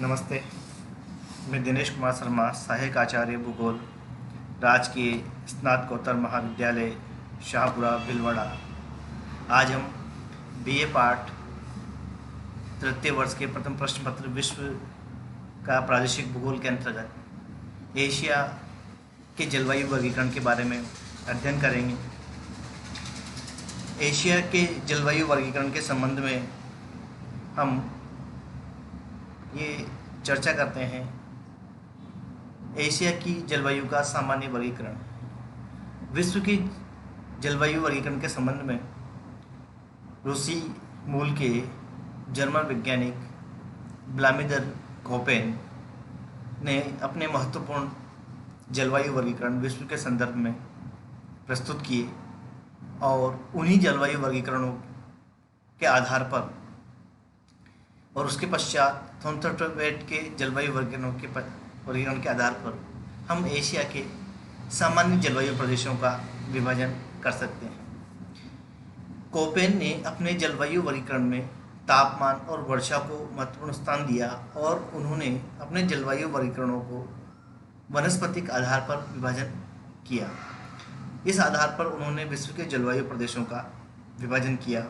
नमस्ते। मैं दिनेश कुमार शर्मा, सहायक आचार्य भूगोल, राजकीय स्नातकोत्तर महाविद्यालय शाहपुरा भीलवाड़ा। आज हम बीए पाठ तृतीय वर्ष के प्रथम प्रश्न पत्र विश्व का प्रादेशिक भूगोल के अंतर्गत एशिया के जलवायु वर्गीकरण के बारे में अध्ययन करेंगे। एशिया के जलवायु वर्गीकरण के संबंध में हम ये चर्चा करते हैं। एशिया की जलवायु का सामान्य वर्गीकरण। विश्व की जलवायु वर्गीकरण के संबंध में रूसी मूल के जर्मन वैज्ञानिक व्लादिमीर कोपेन ने अपने महत्वपूर्ण जलवायु वर्गीकरण विश्व के संदर्भ में प्रस्तुत किए और उन्हीं जलवायु वर्गीकरणों के आधार पर और उसके पश्चात थॉमसन के जलवायु वर्गीकरण के आधार पर हम एशिया के सामान्य जलवायु प्रदेशों का विभाजन कर सकते हैं। कोपेन ने अपने जलवायु वर्गीकरण में तापमान और वर्षा को महत्वपूर्ण स्थान दिया और उन्होंने अपने जलवायु वर्गीकरणों को वनस्पतिक आधार पर विभाजन किया। इस आधार पर उन्होंने विश्व के जलवायु प्रदेशों का विभाजन किया।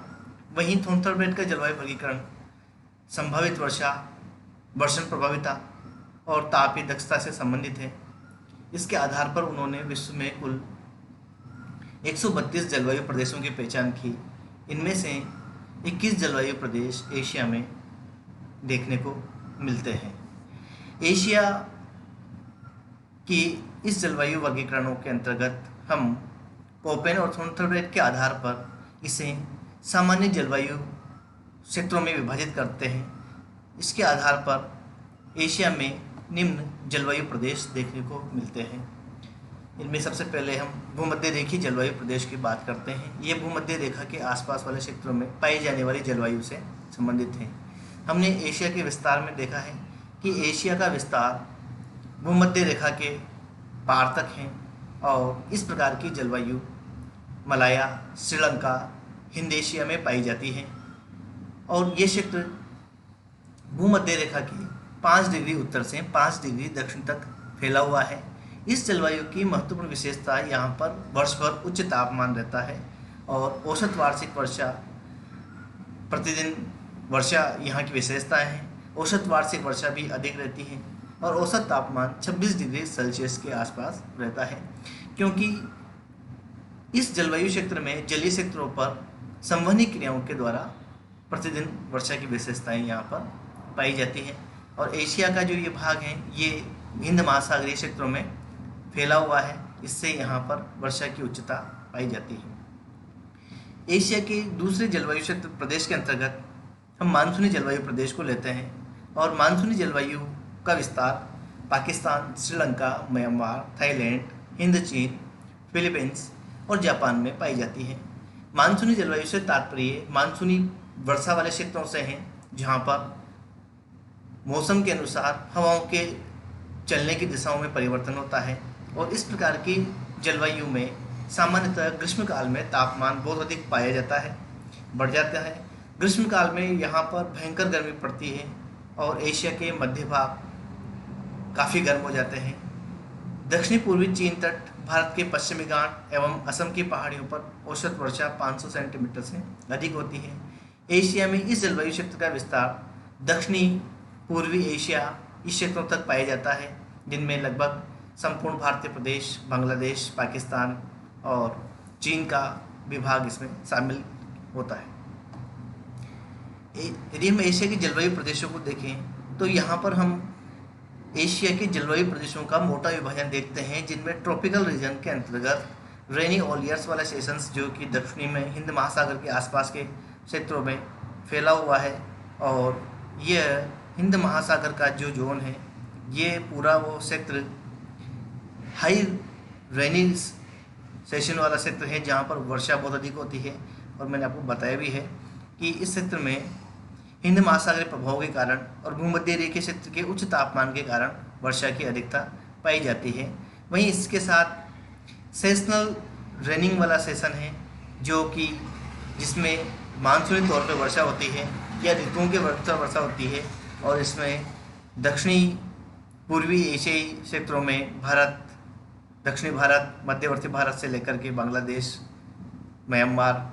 वहीं थॉमसन का जलवायु वर्गीकरण संभावित वर्षण प्रभाविता और तापीय दक्षता से संबंधित है। इसके आधार पर उन्होंने विश्व में कुल 132 जलवायु प्रदेशों की पहचान की। इनमें से 21 जलवायु प्रदेश एशिया में देखने को मिलते हैं। एशिया की इस जलवायु वर्गीकरणों के अंतर्गत हम कोपेन और थॉमसन के आधार पर इसे सामान्य जलवायु क्षेत्रों में विभाजित करते हैं। इसके आधार पर एशिया में निम्न जलवायु प्रदेश देखने को मिलते हैं। इनमें सबसे पहले हम भूमध्य रेखीय जलवायु प्रदेश की बात करते हैं। ये भूमध्य रेखा के आसपास वाले क्षेत्रों में पाई जाने वाली जलवायु से संबंधित हैं। हमने एशिया के विस्तार में देखा है कि एशिया का विस्तार भूमध्य रेखा के पार तक है और इस प्रकार की जलवायु मलाया, श्रीलंका, हिंद एशिया में पाई जाती है और ये क्षेत्र भूमध्य रेखा के 5 डिग्री उत्तर से 5 डिग्री दक्षिण तक फैला हुआ है। इस जलवायु की महत्वपूर्ण विशेषता यहाँ पर वर्ष भर उच्च तापमान रहता है और औसत वार्षिक वर्षा प्रतिदिन वर्षा यहाँ की विशेषताएं हैं। औसत वार्षिक वर्षा भी अधिक रहती है और औसत तापमान 26 डिग्री सेल्सियस के आसपास रहता है। क्योंकि इस जलवायु क्षेत्र में जलीय क्षेत्रों पर संवहनी क्रियाओं के द्वारा प्रतिदिन वर्षा की विशेषताएं यहाँ पर पाई जाती है और एशिया का जो ये भाग है ये हिंद महासागरीय क्षेत्रों में फैला हुआ है। इससे यहाँ पर वर्षा की उच्चता पाई जाती है। एशिया के दूसरे जलवायु क्षेत्र प्रदेश के अंतर्गत हम मानसूनी जलवायु प्रदेश को लेते हैं और मानसूनी जलवायु का विस्तार पाकिस्तान, श्रीलंका, म्यांमार, थाईलैंड, हिंद, चीन, फिलीपींस और जापान में पाई जाती है। मानसूनी जलवायु से तात्पर्य मानसूनी वर्षा वाले क्षेत्रों से हैं जहाँ पर मौसम के अनुसार हवाओं के चलने की दिशाओं में परिवर्तन होता है और इस प्रकार की जलवायु में सामान्यतः ग्रीष्मकाल में तापमान बहुत अधिक पाया जाता है, बढ़ जाता है। ग्रीष्मकाल में यहाँ पर भयंकर गर्मी पड़ती है और एशिया के मध्य भाग काफ़ी गर्म हो जाते हैं। दक्षिणी पूर्वी चीन तट, भारत के पश्चिमी घाट एवं असम की पहाड़ियों पर औसत वर्षा 500 सेंटीमीटर से अधिक होती है। एशिया में इस जलवायु क्षेत्र का विस्तार दक्षिणी पूर्वी एशिया इस क्षेत्रों तक पाया जाता है, जिनमें लगभग संपूर्ण भारतीय प्रदेश, बांग्लादेश, पाकिस्तान और चीन का विभाग इसमें शामिल होता है। यदि हम एशिया के जलवायु प्रदेशों को देखें तो यहाँ पर हम एशिया के जलवायु प्रदेशों का मोटा विभाजन देखते हैं, जिनमें ट्रॉपिकल रीजन के अंतर्गत रेनी ऑल ईयर्स वाला सेशंस जो कि दक्षिणी में हिंद महासागर के आसपास के क्षेत्रों में फैला हुआ है और यह हिंद महासागर का जो जोन है ये पूरा वो क्षेत्र हाई रेनी सेशन वाला क्षेत्र है जहाँ पर वर्षा बहुत अधिक होती है। और मैंने आपको बताया भी है कि इस क्षेत्र में हिंद महासागरीय प्रभाव के कारण और भूमध्य रेखीय क्षेत्र के उच्च तापमान के कारण वर्षा की अधिकता पाई जाती है। वहीं इसके साथ सेशनल रेनिंग वाला सेशन है जो कि जिसमें मानसूनी तौर पर वर्षा होती है या ऋतुओं के अनुसार वर्षा होती है और इसमें दक्षिणी पूर्वी एशियाई क्षेत्रों में भारत, दक्षिणी भारत, मध्यवर्ती भारत से लेकर के बांग्लादेश, म्यांमार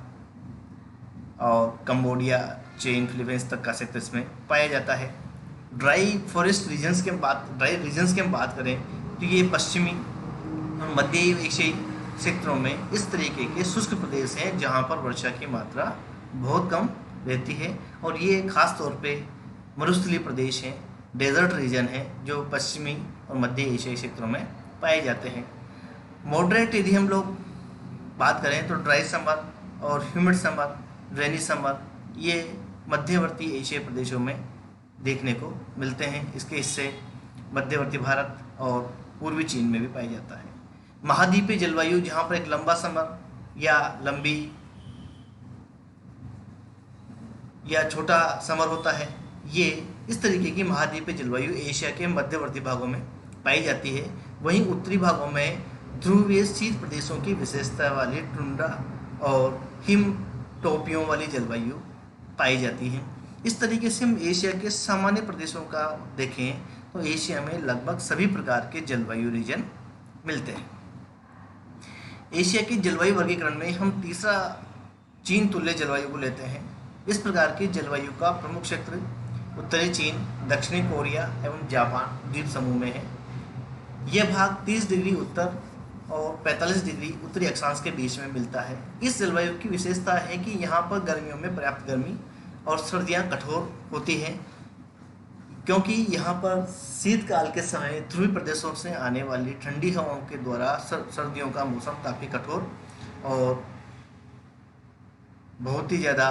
और कंबोडिया, चीन, फिलीपींस तक का क्षेत्र इसमें पाया जाता है। ड्राई रीजन्स की हम बात करें तो ये पश्चिमी और मध्य एशियाई क्षेत्रों में इस तरीके के शुष्क प्रदेश हैं जहाँ पर वर्षा की मात्रा बहुत कम रहती है, और ये खास तौर पे मरुस्थलीय प्रदेश हैं, डेजर्ट रीजन है जो पश्चिमी और मध्य एशियाई क्षेत्रों में पाए जाते हैं। मॉडरेट यदि हम लोग बात करें तो ड्राई समर और ह्यूमिड समर, रेनी समर, ये मध्यवर्ती एशियाई प्रदेशों में देखने को मिलते हैं। इसके हिस्से मध्यवर्ती भारत और पूर्वी चीन में भी पाया जाता है। महाद्वीपीय जलवायु, जहाँ पर एक लंबा समर या छोटा समर होता है, ये इस तरीके की महाद्वीपीय जलवायु एशिया के मध्यवर्ती भागों में पाई जाती है। वहीं उत्तरी भागों में ध्रुवीय शीत प्रदेशों की विशेषता वाली टुंड्रा और हिम टोपियों वाली जलवायु पाई जाती है। इस तरीके से हम एशिया के सामान्य प्रदेशों का देखें तो एशिया में लगभग सभी प्रकार के जलवायु रीजन मिलते हैं। एशिया के जलवायु वर्गीकरण में हम तीसरा चीन तुल्य जलवायु को लेते हैं। इस प्रकार की जलवायु का प्रमुख क्षेत्र उत्तरी चीन, दक्षिणी कोरिया एवं जापान द्वीप समूह में है। यह भाग 30 डिग्री उत्तर और 45 डिग्री उत्तरी अक्षांश के बीच में मिलता है। इस जलवायु की विशेषता है कि यहाँ पर गर्मियों में पर्याप्त गर्मी और सर्दियाँ कठोर होती हैं, क्योंकि यहाँ पर शीतकाल के समय ध्रुवीय प्रदेशों से आने वाली ठंडी हवाओं के द्वारा सर्दियों का मौसम काफ़ी कठोर और बहुत ही ज़्यादा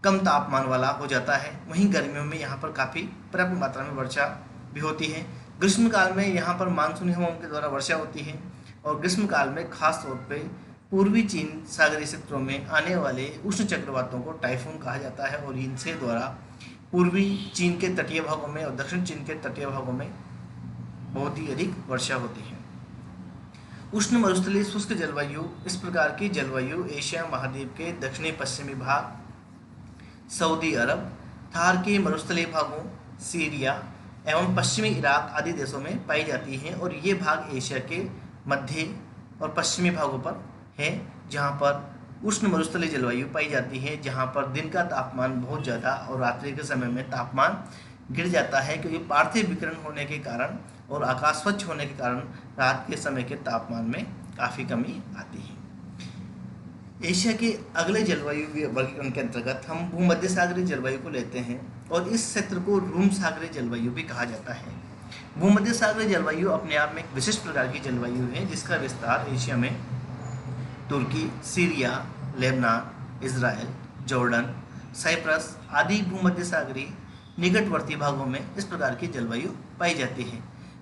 कम तापमान वाला हो जाता है। वहीं गर्मियों में यहाँ पर काफ़ी पर्याप्त मात्रा में वर्षा भी होती है। ग्रीष्मकाल में यहाँ पर मानसूनी हवाओं के द्वारा वर्षा होती है, और ग्रीष्मकाल में खास तौर पे पूर्वी चीन सागरीय क्षेत्रों में आने वाले उष्ण चक्रवातों को टाइफून कहा जाता है, और इनसे द्वारा पूर्वी चीन के तटीय भागों में और दक्षिण चीन के तटीय भागों में बहुत ही अधिक वर्षा होती है। उष्ण मरुस्थलीय शुष्क जलवायु, इस प्रकार की जलवायु एशिया महाद्वीप के दक्षिणी पश्चिमी भाग, सऊदी अरब, थार के मरुस्थलीय भागों, सीरिया एवं पश्चिमी इराक आदि देशों में पाई जाती हैं, और ये भाग एशिया के मध्य और पश्चिमी भागों पर है, जहाँ पर उष्ण मरुस्थलीय जलवायु पाई जाती है, जहाँ पर दिन का तापमान बहुत ज़्यादा और रात्रि के समय में तापमान गिर जाता है, क्योंकि पार्थिव विकिरण होने के कारण और आकाश स्वच्छ होने के कारण रात के समय के तापमान में काफ़ी कमी आती है। एशिया के अगले जलवायु वर्गीकरण के अंतर्गत हम भूमध्य सागरीय जलवायु को लेते हैं, और इस क्षेत्र को रूम सागरीय जलवायु भी कहा जाता है। भूमध्य सागरीय जलवायु अपने आप में एक विशिष्ट प्रकार की जलवायु है, जिसका विस्तार एशिया में तुर्की, Syria, Lebanon, Israel, Jordan, Cyprus आदि भूमध्य सागरीय निकटवर्ती भागों में इस प्रकार की जलवायु पाई जाती है।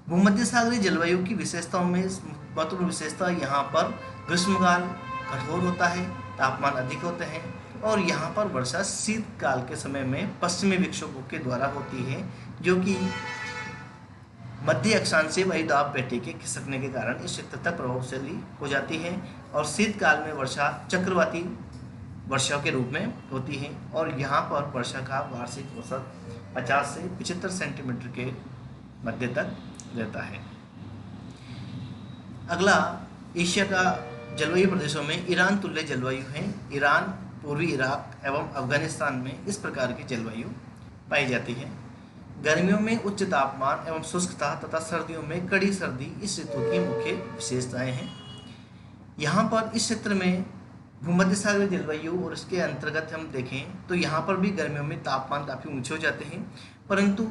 भूमध्य सागरीय जलवायु की विशेषताओं में महत्वपूर्ण विशेषता यहाँ पर ग्रीष्मकाल कठोर होता है, तापमान अधिक होते हैं, और यहाँ पर वर्षा शीतकाल के समय में पश्चिमी विक्षोभों के द्वारा होती है, जो कि मध्य अक्षांशीय वायुदाब पेटी के खिसकने के कारण इस क्षेत्र तक प्रभावशाली हो जाती है, और शीतकाल में वर्षा चक्रवाती वर्षा के रूप में होती है, और यहाँ पर वर्षा का वार्षिक औसत 50 से 75 सेंटीमीटर के मध्य तक रहता है। अगला एशिया का जलवायु प्रदेशों में ईरान तुल्य जलवायु है। ईरान, पूर्वी इराक एवं अफगानिस्तान में इस प्रकार की जलवायु पाई जाती है। गर्मियों में उच्च तापमान एवं शुष्कता तथा सर्दियों में कड़ी सर्दी इस ऋतु की मुख्य विशेषताएं हैं। यहाँ पर इस क्षेत्र में भूमध्य सागरीय जलवायु और इसके अंतर्गत हम देखें तो यहाँ पर भी गर्मियों में तापमान काफ़ी ऊंचे हो जाते हैं, परंतु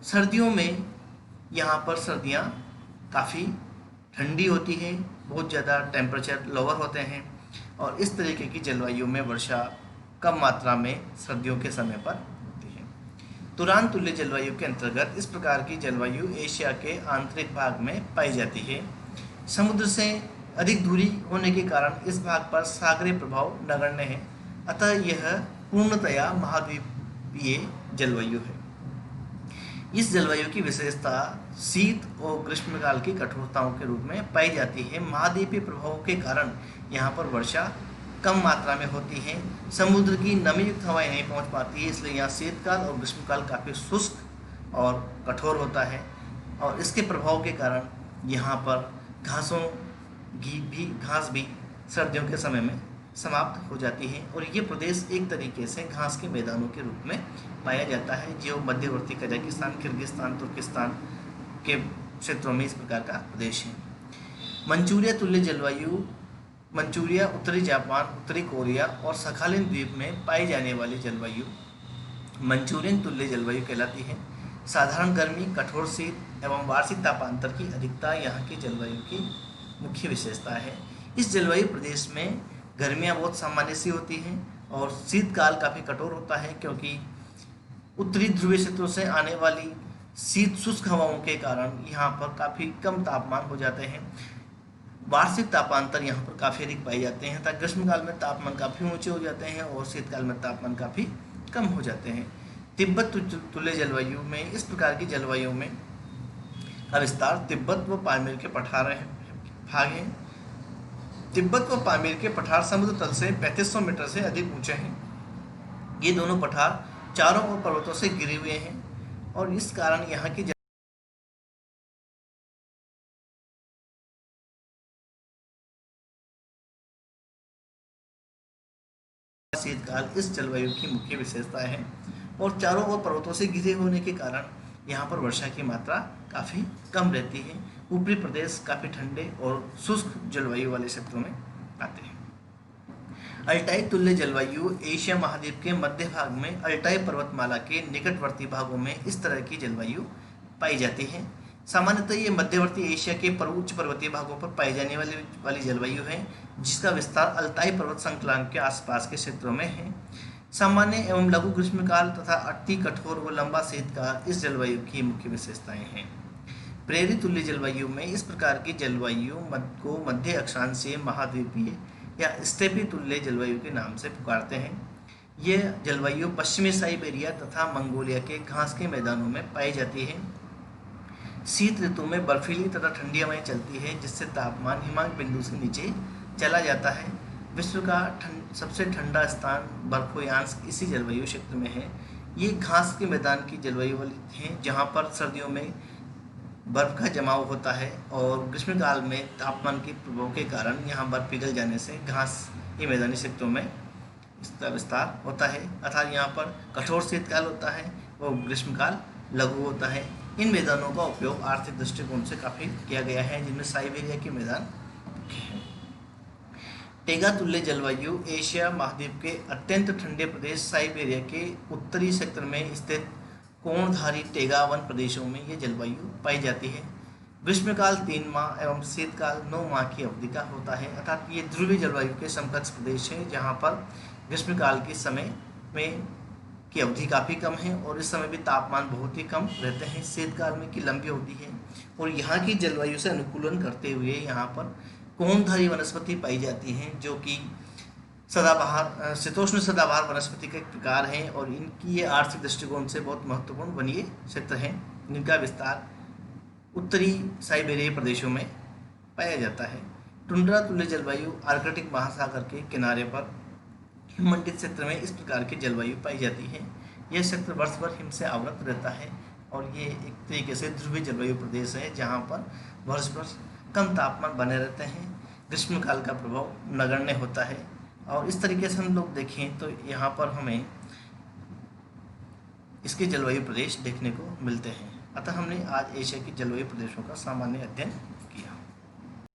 सर्दियों में यहाँ पर सर्दियाँ काफ़ी ठंडी होती है, बहुत ज़्यादा टेम्परेचर लोअर होते हैं, और इस तरीके की जलवायु में वर्षा कम मात्रा में सर्दियों के समय पर होती है। तुरान तुल्य जलवायु के अंतर्गत इस प्रकार की जलवायु एशिया के आंतरिक भाग में पाई जाती है। समुद्र से अधिक दूरी होने के कारण इस भाग पर सागरीय प्रभाव नगण्य है, अतः यह पूर्णतया महाद्वीपीय जलवायु है। इस जलवायु की विशेषता शीत और ग्रीष्मकाल की कठोरताओं के रूप में पाई जाती है। महाद्वीपीय प्रभावों के कारण यहाँ पर वर्षा कम मात्रा में होती हैं। समुद्र की नमी युक्त हवाएं नहीं पहुंच पाती है, इसलिए यहाँ शीतकाल और ग्रीष्मकाल काफ़ी शुष्क और कठोर होता है। और इसके प्रभाव के कारण यहाँ पर घास भी सर्दियों के समय में समाप्त हो जाती है। और ये प्रदेश एक तरीके से घास के मैदानों के रूप में पाया जाता है, जो मध्यवर्ती कजाकिस्तान, किर्गिस्तान, तुर्किस्तान के क्षेत्रों में इस प्रकार का प्रदेश है। मंचूरिया तुल्य जलवायु मंचूरिया, उत्तरी जापान, उत्तरी कोरिया और सखालिन द्वीप में पाई जाने वाली जलवायु मंचूरियन तुल्य जलवायु कहलाती है। साधारण गर्मी, कठोर शीत एवं वार्षिक तापांतर की अधिकता यहाँ की जलवायु की मुख्य विशेषता है। इस जलवायु प्रदेश में गर्मियाँ बहुत सामान्य सी होती हैं और शीतकाल काफ़ी कठोर होता है, क्योंकि उत्तरी ध्रुवीय क्षेत्रों से आने वाली शीत शुष्क हवाओं के कारण यहाँ पर काफ़ी कम तापमान हो जाते हैं। वार्षिक तापांतर यहाँ पर काफ़ी अधिक पाए जाते हैं, तथा ग्रीष्मकाल में तापमान काफ़ी ऊंचे हो जाते हैं और शीतकाल में तापमान काफ़ी कम हो जाते हैं। तिब्बत तुल्य जलवायु में इस प्रकार की जलवायु में का विस्तार तिब्बत व पामीर के पठार भाग हैं। तिब्बत व पामीर के पठार समुद्र तल से 3500 मीटर से अधिक ऊंचे हैं। ये दोनों पठार चारों ओर पर्वतों से घिरे हुए हैं और इस कारण यहाँ की शीतकाल इस जलवायु की मुख्य विशेषता है। और चारों ओर पर्वतों से घिरे होने के कारण यहाँ पर वर्षा की मात्रा काफ़ी कम रहती है। ऊपरी प्रदेश काफ़ी ठंडे और शुष्क जलवायु वाले क्षेत्रों में आते हैं। अल्टाई तुल्य जलवायु एशिया महाद्वीप के मध्य भाग में अल्टाई पर्वतमाला के निकटवर्ती भागों में इस तरह की जलवायु पाई जाती है। सामान्यतः ये मध्यवर्ती एशिया के उच्च पर्वतीय भागों पर पाई जाने वाली जलवायु है, जिसका विस्तार अल्ताई पर्वत श्रृंखला के आसपास के क्षेत्रों में है। सामान्य एवं लघु ग्रीष्मकाल तथा अति कठोर व लंबा शीतकाल इस जलवायु की मुख्य विशेषताएं हैं। प्रेरी तुल्य जलवायु में इस प्रकार की जलवायु को मध्य अक्षांशीय महाद्वीपीय या स्टेपी तुल्य जलवायु के नाम से पुकारते हैं। यह जलवायु पश्चिमी साइबेरिया तथा मंगोलिया के घास के मैदानों में पाई जाती है। शीत ऋतु में बर्फीली तथा ठंडी हवाएं चलती है, जिससे तापमान हिमांक बिंदु से नीचे चला जाता है। विश्व का सबसे ठंडा स्थान बर्फोयांश इसी जलवायु क्षेत्र में है। ये घास के मैदान की जलवायु वाली है, जहाँ पर सर्दियों में बर्फ का जमाव होता है और ग्रीष्मकाल में तापमान के प्रभाव के कारण यहाँ बर्फ पिघल जाने से घास के मैदानी क्षेत्रों में इसका विस्तार होता है। अर्थात यहाँ पर कठोर शीतकाल होता है और ग्रीष्मकाल लघु होता है। इन मैदानों का उपयोग आर्थिक दृष्टिकोण से काफ़ी किया गया है, जिनमें साइबेरिया के मैदान है। टेगा तुल्य जलवायु एशिया महाद्वीप के अत्यंत ठंडे प्रदेश साइबेरिया के उत्तरी क्षेत्र में स्थित कोणधारी टेगा वन प्रदेशों में ये जलवायु पाई जाती है। ग्रीष्मकाल 3 माह एवं शीतकाल 9 माह की अवधि का होता है। अर्थात ये ध्रुवीय जलवायु के समकक्ष प्रदेश है, जहाँ पर ग्रीष्मकाल के समय में की अवधि काफ़ी कम है और इस समय भी तापमान बहुत ही कम रहते हैं। शीतकाल में की लंबी होती है और यहाँ की जलवायु से अनुकूलन करते हुए यहाँ पर कोणधारी वनस्पति पाई जाती हैं, जो कि सदाबहार शीतोष्ण सदाबहार वनस्पति का एक प्रकार है और इनकी ये आर्थिक दृष्टिकोण से बहुत महत्वपूर्ण वनीय क्षेत्र हैं, जिनका विस्तार उत्तरी साइबेरिया प्रदेशों में पाया जाता है। टुंड्रा तुल्य जलवायु आर्कटिक महासागर के किनारे पर हिममंडित क्षेत्र में इस प्रकार की जलवायु पाई जाती है। यह क्षेत्र वर्ष भर हिम से आवृत रहता है और ये एक तरीके से ध्रुवीय जलवायु प्रदेश है, जहाँ पर वर्ष भर कम तापमान बने रहते हैं। ग्रीष्मकाल का प्रभाव नगण्य होता है और इस तरीके से हम लोग देखें तो यहाँ पर हमें इसके जलवायु प्रदेश देखने को मिलते हैं। अतः हमने आज एशिया के जलवायु प्रदेशों का सामान्य अध्ययन किया।